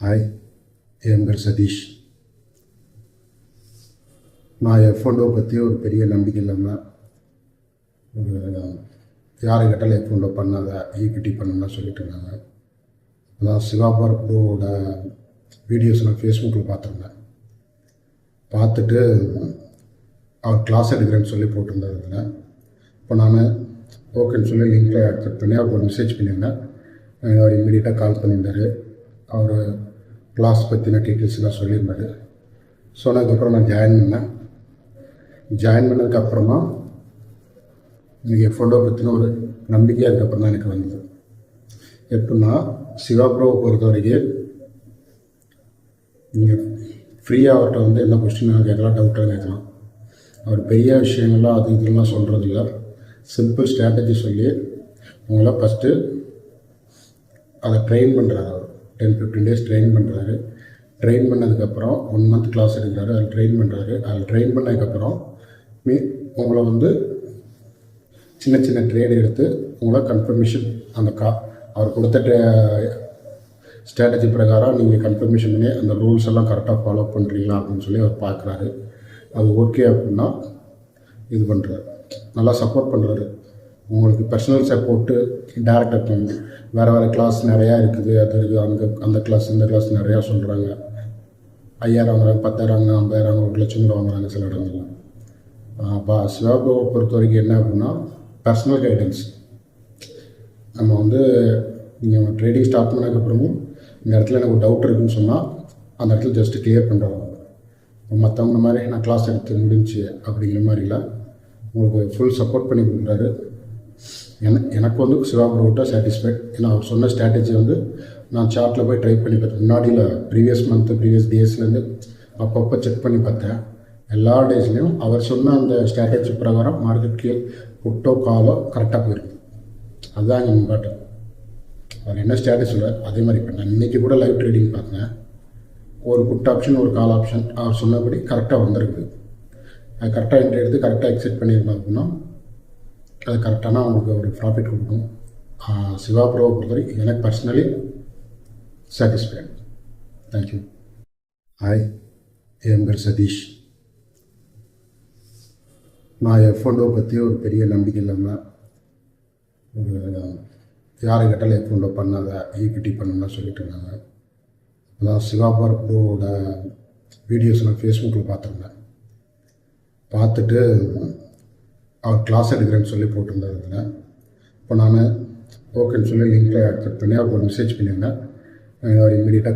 Hi, என் பேர் சதீஷ். நான் எஃப்எண்டோ பற்றி ஒரு பெரிய நம்பிக்கை இல்லாமல் ஒரு யாரை கேட்டாலும் எஃப்எண்டோ பண்ணாத ஈக்விட்டி பண்ணலாம் சொல்லிட்டு இருந்தாங்க. அதான் சிவாபார் ப்ரோவோட வீடியோஸ் நான் ஃபேஸ்புக்கில் பார்த்துருந்தேன். பார்த்துட்டு அவர் கிளாஸ் எடுக்கிறேன்னு சொல்லி போட்டிருந்ததுல இப்போ நான் ஓகேன்னு சொல்லி லிங்கில் அக்செப்ட் பண்ணி அவருக்கு ஒரு மெசேஜ் பண்ணியிருந்தேன். அவர் இமீடியட்டாக கால் பண்ணியிருந்தார். அவர் கிளாஸ் பற்றின டீட்டெயில்ஸ்லாம் சொல்லியிருந்தார். சொன்னதுக்கப்புறம் நான் ஜாயின் பண்ணதுக்கப்புறமா எனக்கு எஃப்எண்டோ பற்றின ஒரு நம்பிக்கை அதுக்கப்புறம் தான் எனக்கு வந்தது. எப்படின்னா, சிவா ப்ரோவை பொறுத்த வரைக்கும் நீங்கள் ஃப்ரீயாக அவர்கிட்ட வந்து என்ன கொஸ்டின் கேட்கலாம், டவுட்டாக கேட்கலாம். அவர் பெரிய விஷயங்கள்லாம் அது இதெல்லாம் சொல்கிறதில்ல. சிம்பிள் ஸ்ட்ராட்டஜி சொல்லி உங்களை ஃபஸ்ட்டு அதை ட்ரெயின் பண்ணுறாரு. அவர் 10-15 days ட்ரெயின் பண்ணுறாரு. ட்ரெயின் பண்ணதுக்கப்புறம் 1 month கிளாஸ் எடுக்கிறாரு. அதில் ட்ரெயின் பண்ணுறாரு. அதில் ட்ரெயின் பண்ணதுக்கப்புறம் உங்களை வந்து சின்ன சின்ன ட்ரேடு எடுத்து உங்களை கன்ஃபர்மேஷன் அந்த அவர் கொடுத்த ஸ்ட்ராட்டஜி பிரகாரம் நீங்கள் கன்ஃபர்மேஷன் பண்ணி அந்த ரூல்ஸ் எல்லாம் கரெக்டாக ஃபாலோ பண்ணுறீங்களா அப்படின்னு சொல்லி அவர் பார்க்குறாரு. அது ஓகே அப்படின்னா இது பண்ணுறாரு, நல்லா சப்போர்ட் பண்ணுறாரு. உங்களுக்கு பர்சனல் சப்போர்ட்டு டேரக்டாக வேறு கிளாஸ் நிறையா இருக்குது. அது இருக்குது, அந்த கிளாஸ் இந்த கிளாஸ் நிறையா சொல்கிறாங்க. 5000 வாங்குறாங்க, 10,000 வாங்குறாங்க, 50,000 1 லட்சம் கூட வாங்குறாங்க சில இடங்கள்ல. சிவாப்ரோவை பொறுத்த வரைக்கும் என்ன அப்படின்னா பர்சனல் கைடன்ஸ். நம்ம வந்து நீங்கள் ட்ரேடிங் ஸ்டார்ட் பண்ணதுக்கப்புறமும் இந்த இடத்துல எனக்கு ஒரு டவுட் இருக்குதுன்னு சொன்னால் அந்த இடத்துல ஜஸ்ட்டு கிளியர் பண்ணுறாங்க. மற்றவங்க மாதிரி நான் கிளாஸ் எடுத்து முடிஞ்சு அப்படிங்கிற மாதிரி இல்லை, உங்களுக்கு ஃபுல் சப்போர்ட் பண்ணி கொடுக்குறாரு. எனக்கு வந்து சிவா ப்ரோட்ட சாட்டிஸ்ஃபைட். ஏன்னா அவர் சொன்ன ஸ்ட்ராட்டஜி வந்து நான் சார்ட்டில் போய் ட்ரை பண்ணி பார்த்தேன். முன்னாடியில் ப்ரீவியஸ் டேஸ்லேருந்து அப்பப்போ செக் பண்ணி பார்த்தேன். எல்லா டேஸ்லேயும் அவர் சொன்ன அந்த ஸ்ட்ராட்டஜி பிரகாரம் மார்க்கெட்க்கு புட்டோ காலோ கரெக்டாக போயிருக்கு. அதுதான் எங்கள் இம்பார்ட்டன். அவர் என்ன ஸ்ட்ராட்டஜி சொல்கிறார் அதே மாதிரி இப்போ நான் இன்றைக்கி கூட லைவ் ட்ரேடிங் பார்த்தேன். ஒரு புட் ஆப்ஷன் ஒரு கால் ஆப்ஷன் அவர் சொன்னபடி கரெக்டாக வந்திருக்கு. அது கரெக்டாக என்ட்ரி எடுத்து கரெக்டாக எக்ஸிட் பண்ணியிருந்தோம் அப்படின்னா அது கரெக்டான அவங்களுக்கு ஒரு ப்ராஃபிட் கொடுக்கும். சிவா ப்ரோவை பொறுத்தவரைக்கும் எனக்கு பர்சனலி சாட்டிஸ்ஃபைட். தேங்க்யூ. ஹாய், என் பேர் சதீஷ். நான் எஃப்எண்டோ பற்றி ஒரு பெரிய நம்பிக்கை இல்லாமல் ஒரு யாரை கேட்டாலும் எஃப்எண்டோ பண்ணாத ஈக்விட்டி பண்ணலாம் சொல்லிட்டு இருந்தாங்க. அதான் சிவாபார் ப்ரோவோட வீடியோஸ் நான் ஃபேஸ்புக்கில் பார்த்துருந்தேன். பார்த்துட்டு அவர் கிளாஸ் எடுக்கிறேன்னு சொல்லி போட்டிருந்ததுல இப்போ நான் ஓகேன்னு சொல்லி லிங்கில் அக்செப்ட் பண்ணி அவருக்கு ஒரு மெசேஜ் பண்ணியிருந்தேன். அவர் இமீடியட்டாக